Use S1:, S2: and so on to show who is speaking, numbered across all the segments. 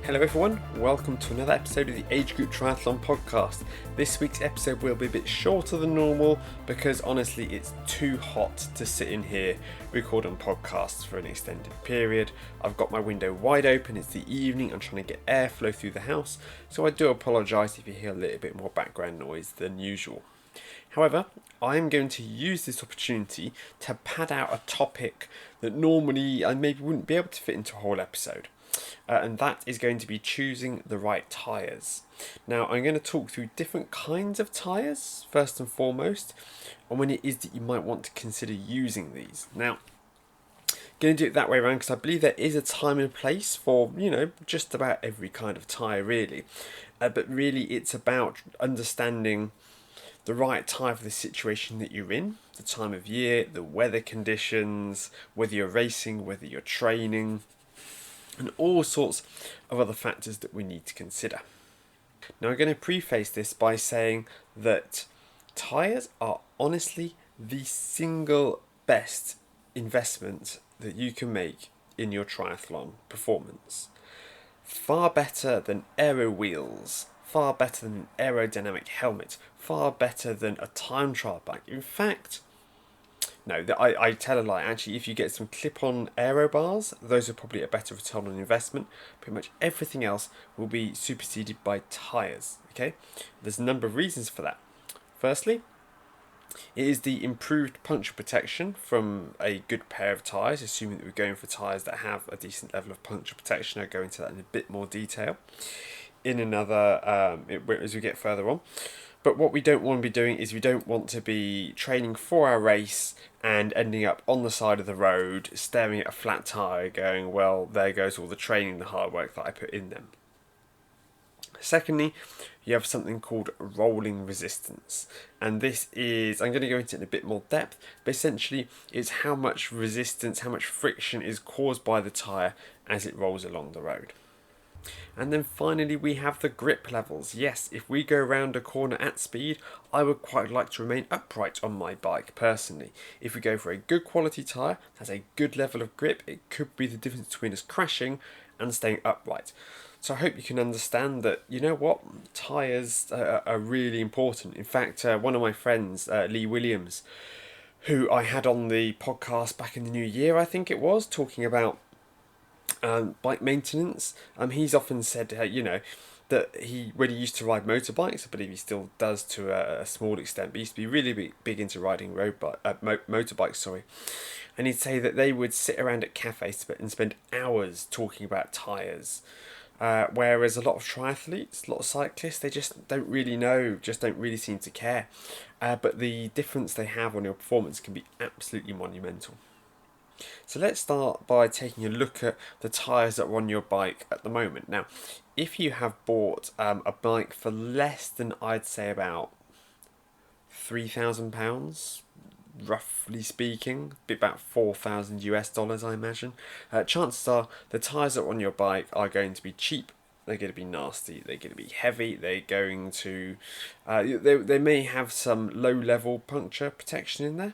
S1: Hello everyone, welcome to another episode of the Age Group Triathlon podcast. This week's episode will be a bit shorter than normal because honestly it's too hot to sit in here recording podcasts for an extended period. I've got my window wide open, it's the evening, I'm trying to get airflow through the house, so I do apologise if you hear a little bit more background noise than usual. However, I am going to use this opportunity to pad out a topic that normally I maybe wouldn't be able to fit into a whole episode. And that is going to be choosing the right tyres. Now I'm going to talk through different kinds of tyres first and foremost, and when it is that you might want to consider using these. Now I'm going to do it that way around because I believe there is a time and place for, just about every kind of tyre really. But really it's about understanding the right tyre for the situation that you're in, the time of year, the weather conditions, whether you're racing, whether you're training, and all sorts of other factors that we need to consider. Now I'm going to preface this by saying that tyres are honestly the single best investment that you can make in your triathlon performance. Far better than aero wheels, far better than an aerodynamic helmet, far better than a time trial bike. In fact, no, I tell a lie. Actually, if you get some clip-on aero bars, those are probably a better return on investment. Pretty much everything else will be superseded by tyres. Okay, there's a number of reasons for that. Firstly, it is the improved puncture protection from a good pair of tyres, assuming that we're going for tyres that have a decent level of puncture protection. I'll go into that in a bit more detail in another as we get further on. But what we don't want to be doing is we don't want to be training for our race and ending up on the side of the road staring at a flat tyre going, well, there goes all the training, the hard work that I put in them. Secondly, you have something called rolling resistance. And this is, I'm going to go into it in a bit more depth, but essentially it's how much resistance, how much friction is caused by the tyre as it rolls along the road. And then finally we have the grip levels. Yes, if we go around a corner at speed, I would quite like to remain upright on my bike personally. If we go for a good quality tyre, that has a good level of grip, it could be the difference between us crashing and staying upright. So I hope you can understand that, tyres are really important. In fact, one of my friends, Lee Williams, who I had on the podcast back in the new year, I think it was, talking about bike maintenance. He's often said, that when he used to ride motorbikes, I believe he still does to a small extent, but he used to be really big into riding motorbikes, and he'd say that they would sit around at cafes and spend hours talking about tyres. Whereas a lot of triathletes, a lot of cyclists, they just don't really know, just don't really seem to care. But the difference they have on your performance can be absolutely monumental. So let's start by taking a look at the tyres that are on your bike at the moment. Now, if you have bought a bike for less than, I'd say, about £3,000, roughly speaking, about $4,000 I imagine, chances are the tyres that are on your bike are going to be cheap. They're going to be nasty, they're going to be heavy, they're going to, they may have some low-level puncture protection in there,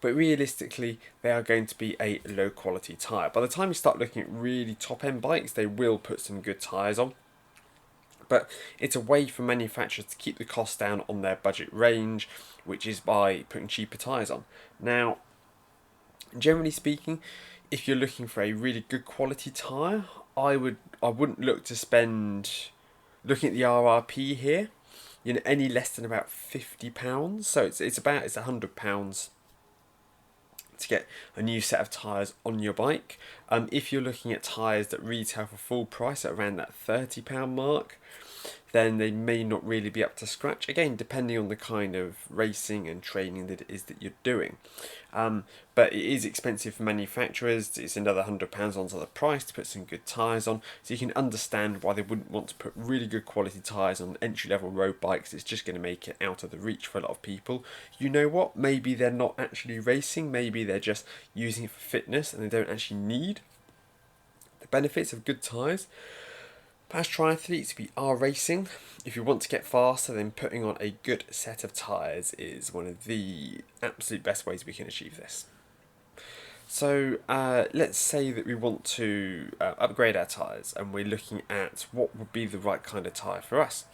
S1: but realistically they are going to be a low quality tyre. By the time you start looking at really top end bikes, they will put some good tyres on, but it's a way for manufacturers to keep the cost down on their budget range, which is by putting cheaper tyres on. Now, generally speaking, if you're looking for a really good quality tyre, I wouldn't look to spend, looking at the RRP here, any less than about £50. So it's £100 to get a new set of tyres on your bike. If you're looking at tyres that retail for full price at around that £30 mark, then they may not really be up to scratch. Again, depending on the kind of racing and training that it is that you're doing. But it is expensive for manufacturers. It's another £100 onto the price to put some good tyres on. So you can understand why they wouldn't want to put really good quality tyres on entry-level road bikes. It's just going to make it out of the reach for a lot of people. You know what? Maybe they're not actually racing. Maybe they're just using it for fitness and they don't actually need the benefits of good tyres. As triathletes, we are racing. If you want to get faster, then putting on a good set of tyres is one of the absolute best ways we can achieve this. So let's say that we want to upgrade our tyres and we're looking at what would be the right kind of tyre for us.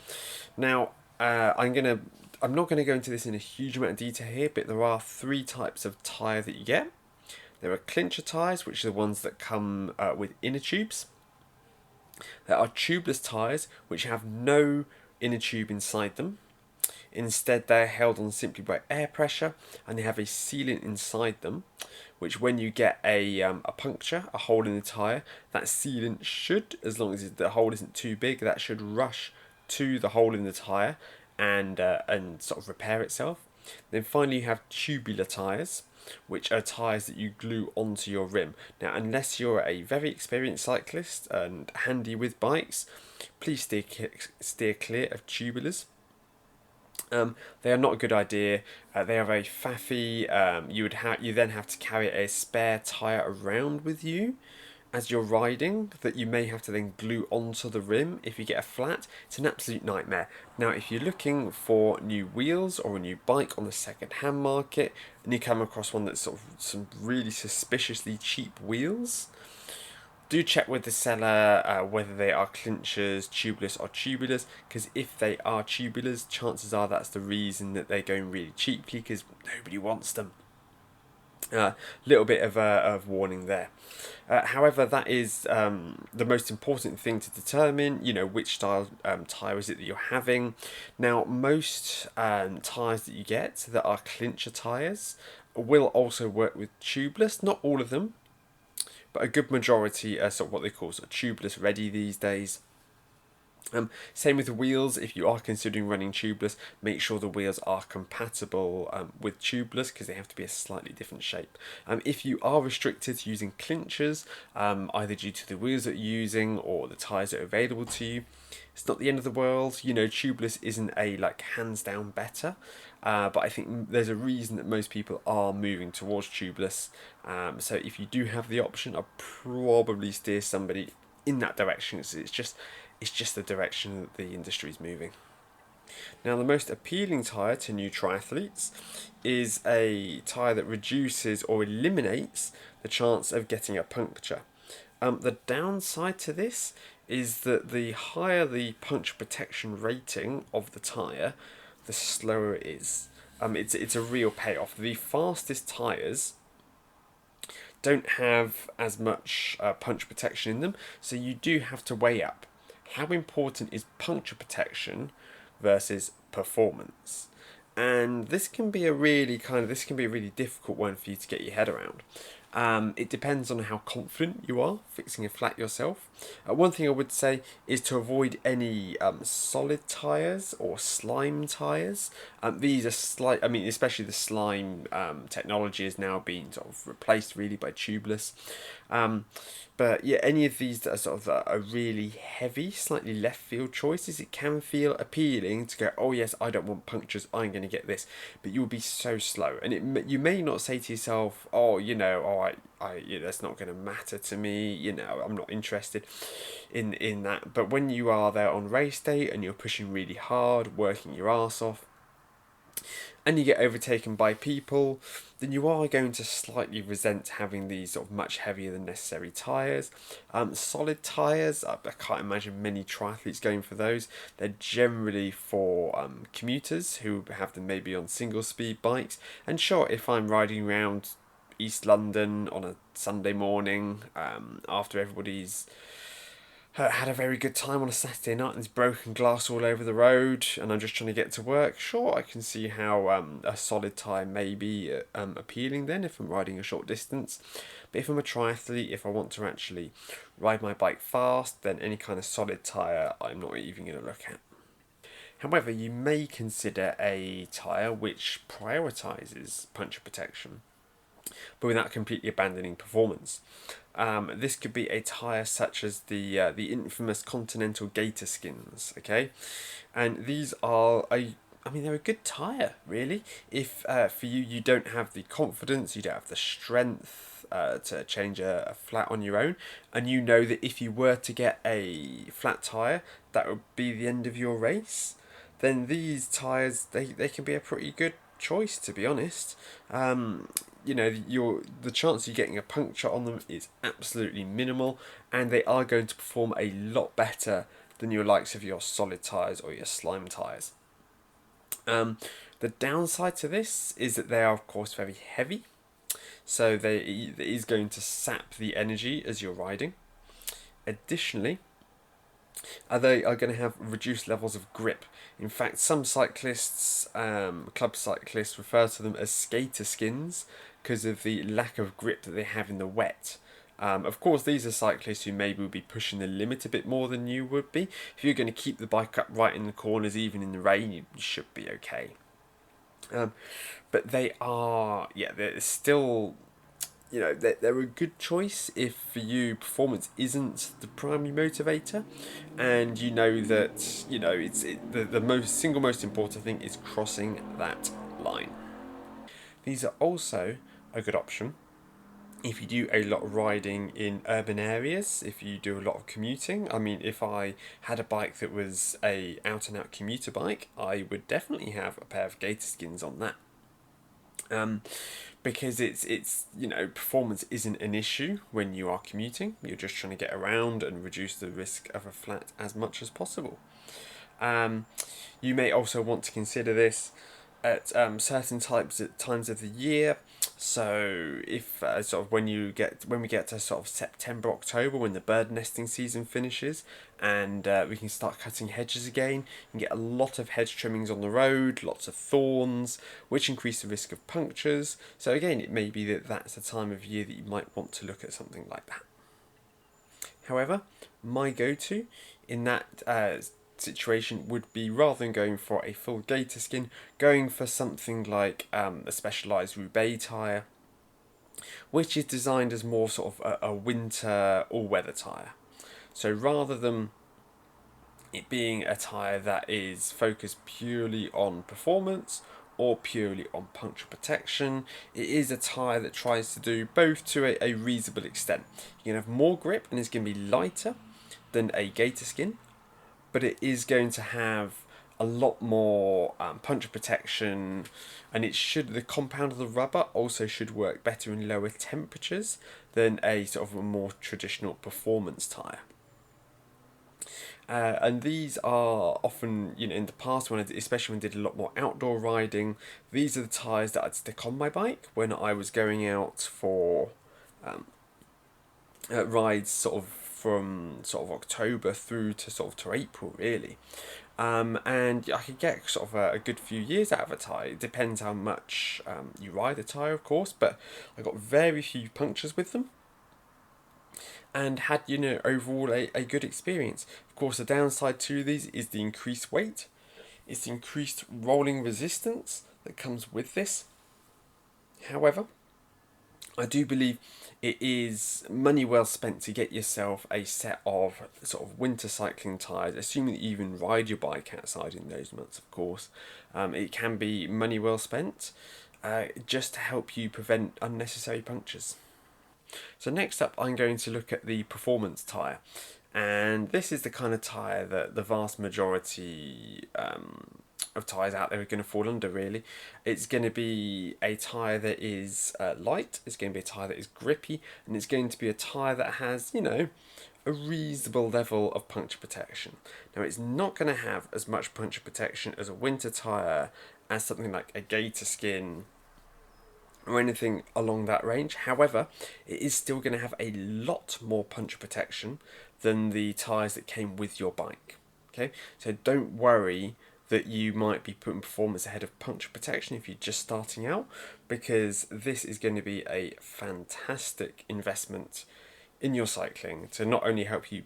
S1: Now, I'm not gonna go into this in a huge amount of detail here, but there are three types of tyre that you get. There are clincher tyres, which are the ones that come with inner tubes. There are tubeless tyres, which have no inner tube inside them. Instead, they're held on simply by air pressure, and they have a sealant inside them, which when you get a puncture, a hole in the tyre, that sealant should, as long as the hole isn't too big, that should rush to the hole in the tyre and sort of repair itself. Then finally, you have tubular tyres, which are tyres that you glue onto your rim. Now, unless you're a very experienced cyclist and handy with bikes, please steer clear of tubulars. They are not a good idea. They are very faffy. You then have to carry a spare tyre around with you as you're riding that you may have to then glue onto the rim if you get a flat. It's an absolute nightmare. Now, if you're looking for new wheels or a new bike on the second-hand market and you come across one that's sort of some really suspiciously cheap wheels, do check with the seller whether they are clinchers, tubeless or tubulars, because if they are tubulars, chances are that's the reason that they're going really cheaply, because nobody wants them. Little bit of warning there. However, that is the most important thing to determine, which style tyre is it that you're having. Now, most tyres that you get that are clincher tyres will also work with tubeless, not all of them, but a good majority are sort of what they call sort of tubeless ready these days. Same with the wheels. If you are considering running tubeless, make sure the wheels are compatible with tubeless, because they have to be a slightly different shape. If you are restricted to using clinchers, either due to the wheels that you're using or the tyres that are available to you, it's not the end of the world. Tubeless isn't a hands down better. But I think there's a reason that most people are moving towards tubeless. So if you do have the option, I'd probably steer somebody in that direction. It's just the direction that the industry is moving. Now, the most appealing tyre to new triathletes is a tyre that reduces or eliminates the chance of getting a puncture. The downside to this is that the higher the puncture protection rating of the tyre, the slower it is. It's a real payoff. The fastest tyres don't have as much puncture protection in them, so you do have to weigh up how important is puncture protection versus performance. And this can be a really difficult one for you to get your head around. It depends on how confident you are fixing a flat yourself. One thing I would say is to avoid any solid tyres or slime tyres. These are especially the slime technology is now being sort of replaced really by tubeless. But yeah, any of these that are sort of a really heavy, slightly left field choices, it can feel appealing to go, oh yes, I don't want punctures, I'm going to get this. But you'll be so slow, and you may not say to yourself, that's not going to matter to me. I'm not interested in that. But when you are there on race day and you're pushing really hard, working your ass off, and you get overtaken by people, then you are going to slightly resent having these sort of much heavier than necessary tyres. Solid tyres, I can't imagine many triathletes going for those. They're generally for commuters who have them maybe on single speed bikes. And sure, if I'm riding around East London on a Sunday morning after everybody's had a very good time on a Saturday night and there's broken glass all over the road and I'm just trying to get to work, sure, I can see how a solid tyre may be appealing then if I'm riding a short distance. But if I'm a triathlete, if I want to actually ride my bike fast, then any kind of solid tyre I'm not even going to look at. However, you may consider a tyre which prioritises puncture protection, but without completely abandoning performance. This could be a tyre such as the infamous Continental Gator skins, okay? And these are they're a good tyre, really. If for you don't have the confidence, you don't have the strength to change a flat on your own, and you know that if you were to get a flat tyre, that would be the end of your race, then these tyres, they can be a pretty good choice, to be honest. the chance of you getting a puncture on them is absolutely minimal, and they are going to perform a lot better than your likes of your solid tyres or your slime tyres. The downside to this is that they are, of course, very heavy, so it is going to sap the energy as you're riding. Additionally, they are going to have reduced levels of grip. In fact, some cyclists, club cyclists, refer to them as skater skins because of the lack of grip that they have in the wet. Of course, these are cyclists who maybe will be pushing the limit a bit more than you would be. If you're going to keep the bike upright in the corners, even in the rain, you should be okay. But they're still, they're a good choice if for you performance isn't the primary motivator, and you know that the most important thing is crossing that line. These are also a good option if you do a lot of riding in urban areas, if you do a lot of commuting. I mean, if I had a bike that was a out and out commuter bike, I would definitely have a pair of gator skins on that. Because it's performance isn't an issue when you are commuting. You're just trying to get around and reduce the risk of a flat as much as possible. You may also want to consider this at certain times of the year. So if when we get to sort of September, October, when the bird nesting season finishes, and we can start cutting hedges again, you can get a lot of hedge trimmings on the road, lots of thorns, which increase the risk of punctures. So again, it may be that that's a time of year that you might want to look at something like that. However, my go-to in that situation would be, rather than going for a full gator skin, going for something like a specialised Roubaix tyre, which is designed as more sort of a winter all-weather tyre. So rather than it being a tyre that is focused purely on performance or purely on puncture protection, it is a tyre that tries to do both to a reasonable extent. You can have more grip and it's going to be lighter than a gator skin, but it is going to have a lot more puncture protection, and the compound of the rubber also should work better in lower temperatures than a sort of a more traditional performance tyre. And these are often, in the past, especially when I did a lot more outdoor riding, these are the tyres that I'd stick on my bike when I was going out for rides sort of from sort of October through to April, really. And I could get sort of a good few years out of a tyre. It depends how much you ride a tyre, of course, but I got very few punctures with them and had, overall a good experience. Of course, the downside to these is the increased weight. It's the increased rolling resistance that comes with this. However, I do believe it is money well spent to get yourself a set of sort of winter cycling tyres, assuming that you even ride your bike outside in those months, of course. It can be money well spent just to help you prevent unnecessary punctures. So next up, I'm going to look at the performance tyre. And this is the kind of tyre that the vast majority of tyres out there are going to fall under, really. It's going to be a tyre that is light, it's going to be a tyre that is grippy, and it's going to be a tyre that has, a reasonable level of puncture protection. Now, it's not going to have as much puncture protection as a winter tyre, as something like a gator skin or anything along that range. However, it is still going to have a lot more puncture protection than the tyres that came with your bike. Okay, so don't worry that you might be putting performance ahead of puncture protection if you're just starting out, because this is going to be a fantastic investment in your cycling to not only help you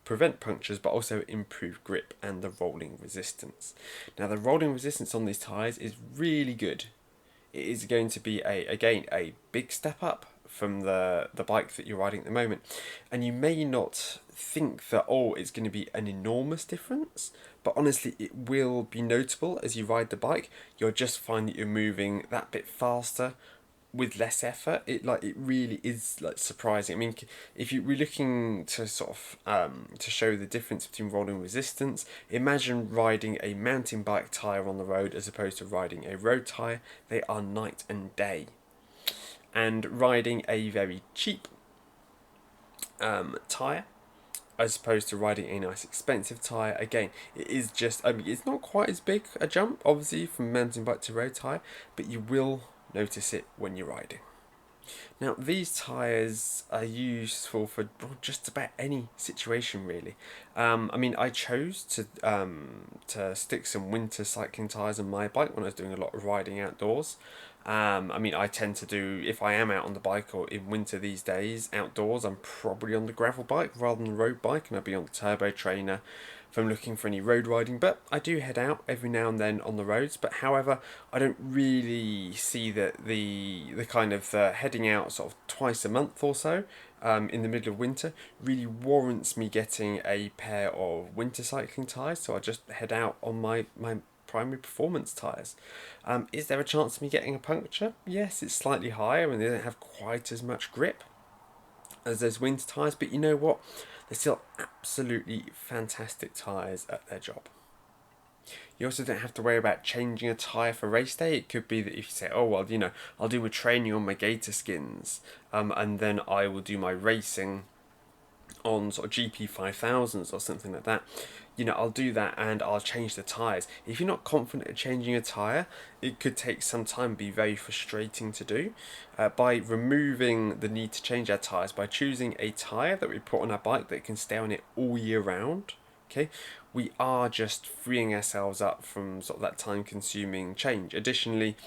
S1: prevent punctures but also improve grip and the rolling resistance. Now, the rolling resistance on these tyres is really good. It is going to be a big step up from the bike that you're riding at the moment, and you may not think that it's going to be an enormous difference, but honestly it will be notable as you ride the bike. You'll just find that you're moving that bit faster with less effort. It really is surprising. I mean, if we're looking to sort of to show the difference between rolling resistance, imagine riding a mountain bike tyre on the road as opposed to riding a road tyre. They are night and day. and riding a very cheap tyre as opposed to riding a nice expensive tyre. Again, it is just, I mean, it's not quite as big a jump, obviously, from mountain bike to road tyre, but you will notice it when you're riding. Now, these tyres are useful for just about any situation, really. I mean, I chose to stick some winter cycling tyres on my bike when I was doing a lot of riding outdoors. I mean, I tend to do, if I am out on the bike or in winter these days, outdoors, I'm probably on the gravel bike rather than the road bike, and I'll be on the turbo trainer if I'm looking for any road riding. But I do head out every now and then on the roads. But however, I don't really see that the kind of heading out sort of twice a month or so in the middle of winter really warrants me getting a pair of winter cycling tyres. So I just head out on my primary performance tyres. Is there a chance of me getting a puncture? Yes, it's slightly higher and they don't have quite as much grip as those winter tyres, but you know what? They're still absolutely fantastic tyres at their job. You also don't have to worry about changing a tyre for race day. It could be that if you say, oh, well, I'll do a training on my gator skins, and then I will do my racing on sort of GP 5000s or something like that, I'll do that and I'll change the tyres. If you're not confident in changing a tyre, it could take some time, be very frustrating to do. By removing the need to change our tyres, by choosing a tyre that we put on our bike that can stay on it all year round, okay, we are just freeing ourselves up from sort of that time consuming change. Additionally,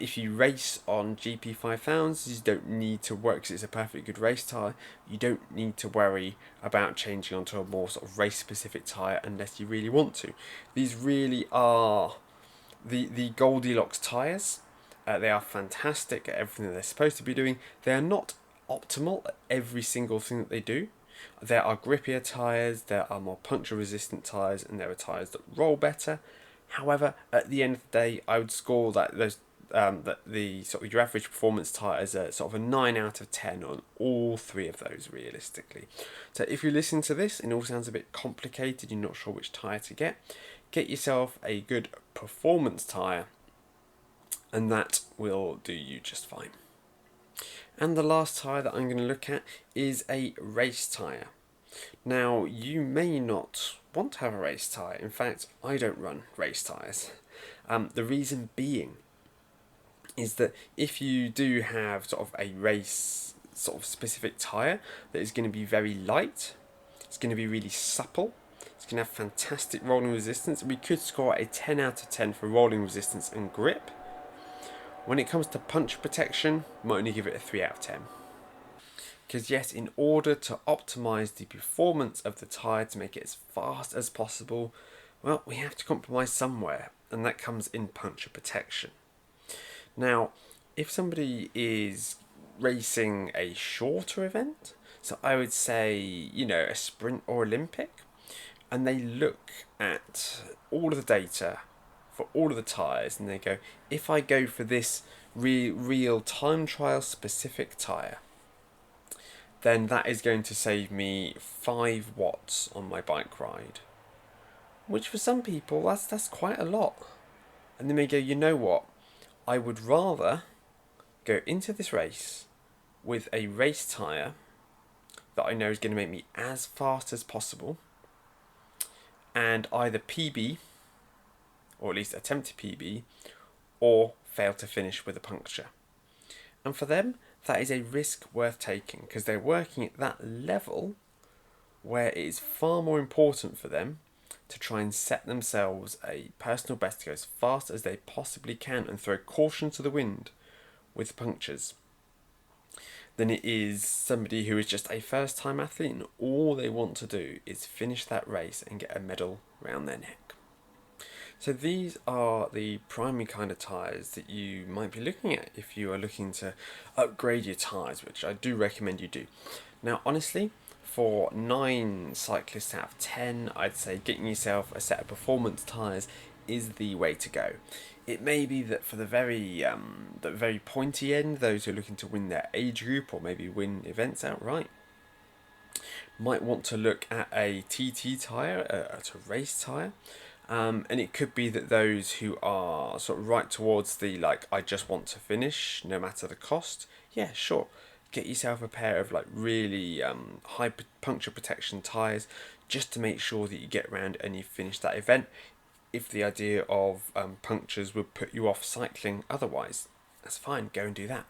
S1: if you race on GP 5000s, you don't need to work, because it's a perfectly good race tyre. You don't need to worry about changing onto a more sort of race specific tyre unless you really want to. These really are the Goldilocks tyres. They are fantastic at everything that they're supposed to be doing. They are not optimal at every single thing that they do. There are grippier tyres, there are more puncture resistant tyres, and there are tyres that roll better. However, at the end of the day, I would score that the sort of your average performance tyre is a sort of a 9 out of 10 on all three of those realistically. So if you listen to this and it all sounds a bit complicated, you're not sure which tyre to get yourself a good performance tyre, and that will do you just fine. And the last tyre that I'm going to look at is a race tyre. Now, you may not want to have a race tyre. In fact, I don't run race tyres. The reason being is that if you do have sort of a race sort of specific tyre that is going to be very light, it's going to be really supple, it's going to have fantastic rolling resistance. We could score a 10 out of 10 for rolling resistance and grip. When it comes to punch protection, I might only give it a 3 out of 10. Because yes, in order to optimise the performance of the tyre to make it as fast as possible, well, we have to compromise somewhere, and that comes in puncture protection. Now, if somebody is racing a shorter event, so I would say, a sprint or Olympic, and they look at all of the data for all of the tyres and they go, if I go for this real time trial specific tyre, then that is going to save me 5 watts on my bike ride. Which for some people, that's quite a lot. And they may go, you know what? I would rather go into this race with a race tyre that I know is going to make me as fast as possible and either PB, or at least attempt to PB, or fail to finish with a puncture. And for them, that is a risk worth taking because they're working at that level where it is far more important for them to try and set themselves a personal best to go as fast as they possibly can and throw caution to the wind with punctures than it is somebody who is just a first time athlete and all they want to do is finish that race and get a medal round their neck. So these are the primary kind of tyres that you might be looking at if you are looking to upgrade your tyres, which I do recommend you do. Now honestly, for 9 cyclists out of 10, I'd say getting yourself a set of performance tyres is the way to go. It may be that for the very pointy end, those who are looking to win their age group or maybe win events outright, might want to look at a TT tyre, at a race tyre. And it could be that those who are sort of right towards the like, I just want to finish no matter the cost, yeah, sure. Get yourself a pair of like really high puncture protection tyres just to make sure that you get around and you finish that event. If the idea of punctures would put you off cycling otherwise, that's fine, go and do that.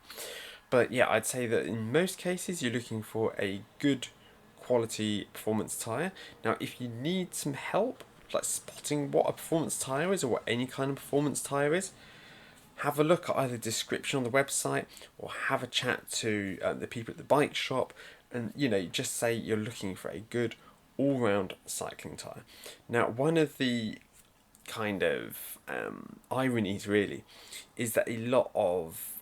S1: But yeah, I'd say that in most cases you're looking for a good quality performance tyre. Now, if you need some help, like spotting what a performance tyre is or what any kind of performance tyre is, have a look at either the description on the website or have a chat to the people at the bike shop, and just say you're looking for a good all-round cycling tyre. Now, one of the kind of ironies really is that a lot of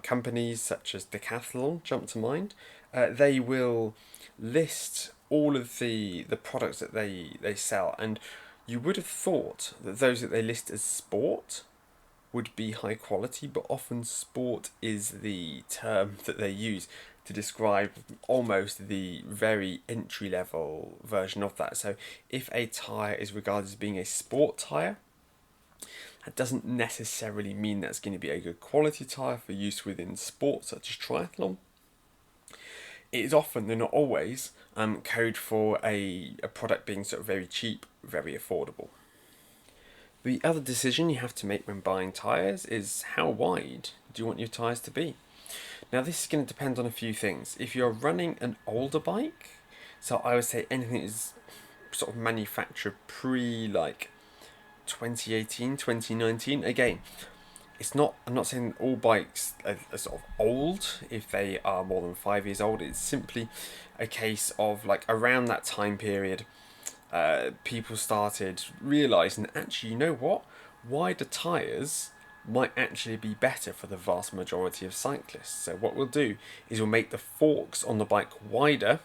S1: companies such as Decathlon jump to mind. They will list all of the products that they sell, and you would have thought that those that they list as sport would be high quality, but often sport is the term that they use to describe almost the very entry level version of that. So if a tyre is regarded as being a sport tyre, that doesn't necessarily mean that's going to be a good quality tyre for use within sports such as triathlon. It is often, though not always, code for a product being sort of very cheap, very affordable. The other decision you have to make when buying tyres is how wide do you want your tyres to be? Now this is going to depend on a few things. If you're running an older bike, so I would say anything that is sort of manufactured pre like 2018, 2019, again, I'm not saying all bikes are sort of old if they are more than 5 years old. It's simply a case of like around that time period, people started realising that actually, you know what, wider tyres might actually be better for the vast majority of cyclists. So what we'll do is we'll make the forks on the bike wider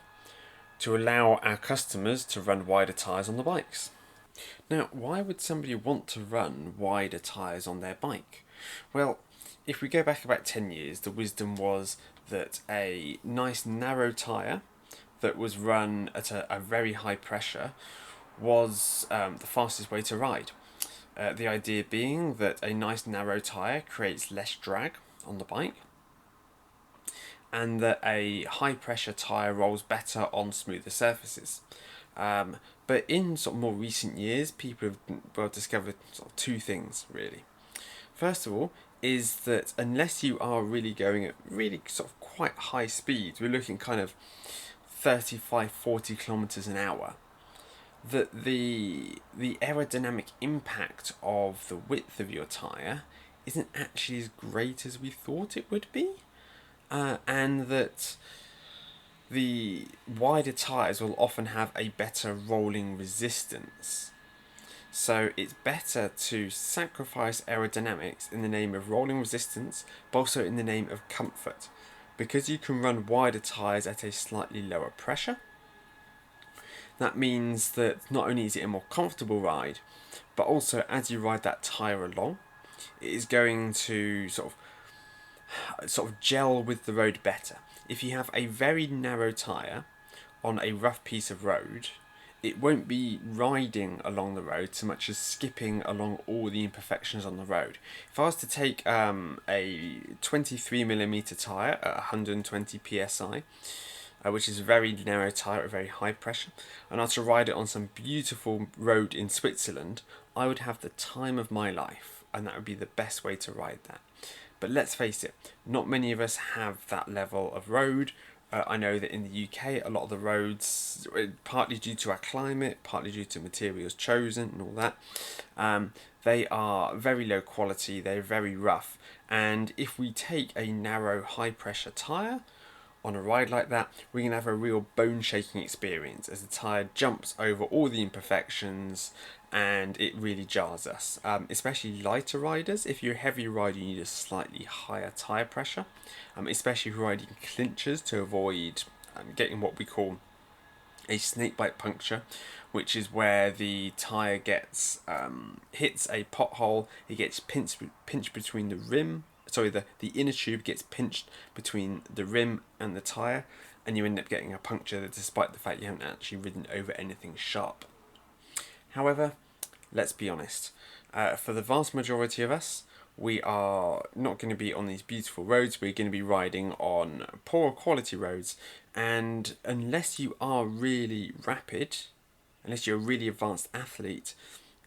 S1: to allow our customers to run wider tyres on the bikes. Now, why would somebody want to run wider tyres on their bike? Well, if we go back about 10 years, the wisdom was that a nice narrow tyre that was run at a very high pressure was the fastest way to ride. The idea being that a nice narrow tyre creates less drag on the bike, and that a high pressure tyre rolls better on smoother surfaces. But in sort of more recent years, people have discovered sort of two things really. First of all, is that unless you are really going at really sort of quite high speeds, we're looking kind of 35-40 kilometers an hour, that the aerodynamic impact of the width of your tyre isn't actually as great as we thought it would be, and that the wider tyres will often have a better rolling resistance. So it's better to sacrifice aerodynamics in the name of rolling resistance, but also in the name of comfort. Because you can run wider tyres at a slightly lower pressure, that means that not only is it a more comfortable ride, but also as you ride that tyre along, it is going to sort of gel with the road better. If you have a very narrow tyre on a rough piece of road, it won't be riding along the road so much as skipping along all the imperfections on the road. If I was to take a 23mm tyre at 120 psi, which is a very narrow tyre at very high pressure, and I was to ride it on some beautiful road in Switzerland, I would have the time of my life, and that would be the best way to ride that. But let's face it, not many of us have that level of road. I know that in the UK, a lot of the roads, partly due to our climate, partly due to materials chosen and all that, they are very low quality, they're very rough. And if we take a narrow, high-pressure tyre on a ride like that, we're going to have a real bone-shaking experience as the tyre jumps over all the imperfections and it really jars us. Especially lighter riders. If you're a heavy rider, you need a slightly higher tyre pressure, especially if you're riding clinchers to avoid getting what we call a snakebite puncture, which is where the tyre gets hits a pothole, it gets pinched between the rim, the inner tube gets pinched between the rim and the tyre, and you end up getting a puncture despite the fact you haven't actually ridden over anything sharp. However, let's be honest. For the vast majority of us, we are not going to be on these beautiful roads. We're going to be riding on poorer quality roads. And unless you are really rapid, unless you're a really advanced athlete,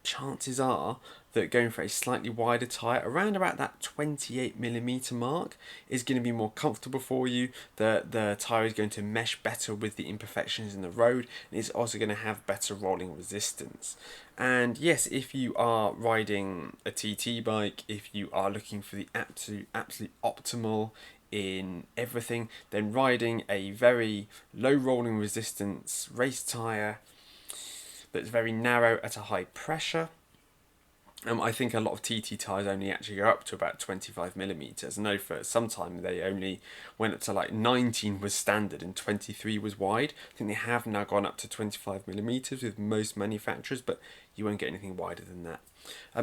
S1: chances are that going for a slightly wider tyre around about that 28mm mark is going to be more comfortable for you. The tyre is going to mesh better with the imperfections in the road, and it's also going to have better rolling resistance. And yes, if you are riding a TT bike, if you are looking for the absolute optimal in everything, then riding a very low rolling resistance race tyre that's very narrow at a high pressure. I think a lot of TT tyres only actually go up to about 25mm. I know for some time they only went up to like 19 was standard and 23 was wide. I think they have now gone up to 25mm with most manufacturers, but you won't get anything wider than that.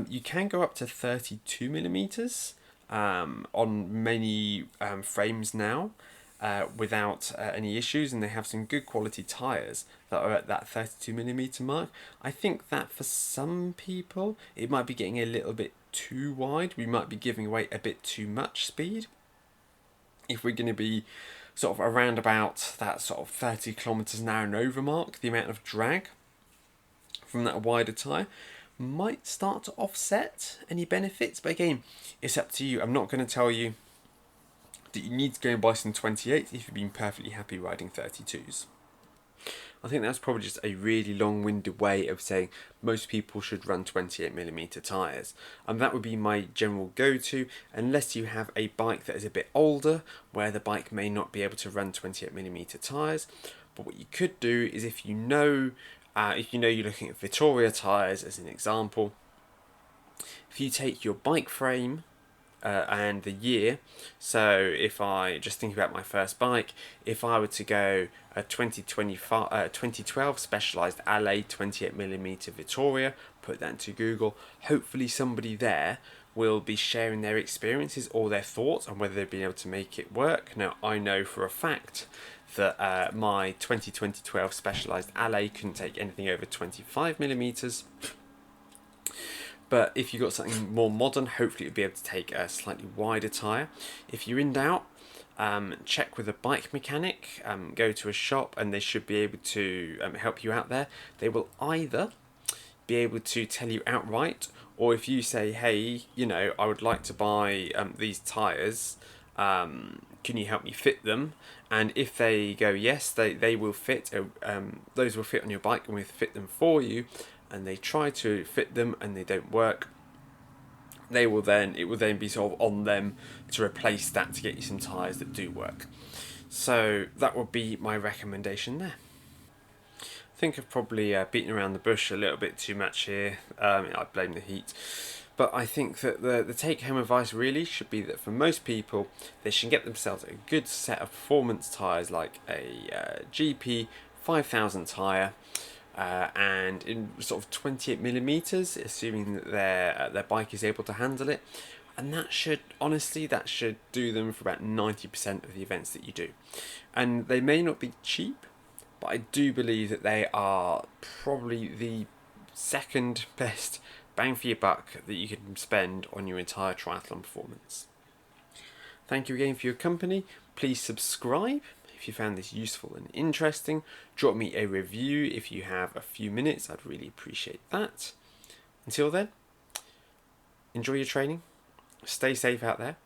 S1: You can go up to 32mm on many frames now. Without any issues, and they have some good quality tyres that are at that 32mm mark. I think that for some people it might be getting a little bit too wide. We might be giving away a bit too much speed if we're going to be sort of around about that sort of 30 kilometers an hour and over mark. The amount of drag from that wider tyre might start to offset any benefits, but again, it's up to you. I'm not going to tell you that you need to go and buy some 28s if you've been perfectly happy riding 32s. I think that's probably just a really long-winded way of saying most people should run 28mm tyres. And that would be my general go-to, unless you have a bike that is a bit older, where the bike may not be able to run 28mm tyres. But what you could do is if you know you're looking at Vittoria tyres as an example, if you take your bike frame and the year. So if I just think about my first bike, if I were to go a 2012 Specialized Alley 28mm Vittoria, put that into Google, hopefully somebody there will be sharing their experiences or their thoughts on whether they've been able to make it work. Now, I know for a fact that my 2012 Specialized Alley couldn't take anything over 25mm. But if you've got something more modern, hopefully you'll be able to take a slightly wider tyre. If you're in doubt, check with a bike mechanic, go to a shop, and they should be able to help you out there. They will either be able to tell you outright, or if you say, hey, I would like to buy these tyres, can you help me fit them? And if they go yes, they will fit, those will fit on your bike and we'll fit them for you. And they try to fit them and they don't work, it will then be sort of on them to replace that to get you some tyres that do work. So that would be my recommendation there. I think I've probably beaten around the bush a little bit too much here. I blame the heat. But I think that the take-home advice really should be that for most people, they should get themselves a good set of performance tyres like a GP 5000 tyre, and in sort of 28mm, assuming that their bike is able to handle it, and that should do them for about 90% of the events that you do. And they may not be cheap, but I do believe that they are probably the second best bang for your buck that you can spend on your entire triathlon performance. Thank you again for your company. Please subscribe if you found this useful and interesting. Drop me a review if you have a few minutes. I'd really appreciate that. Until then, enjoy your training. Stay safe out there.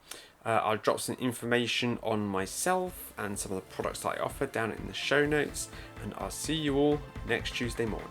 S1: I'll drop some information on myself and some of the products that I offer down in the show notes. And I'll see you all next Tuesday morning.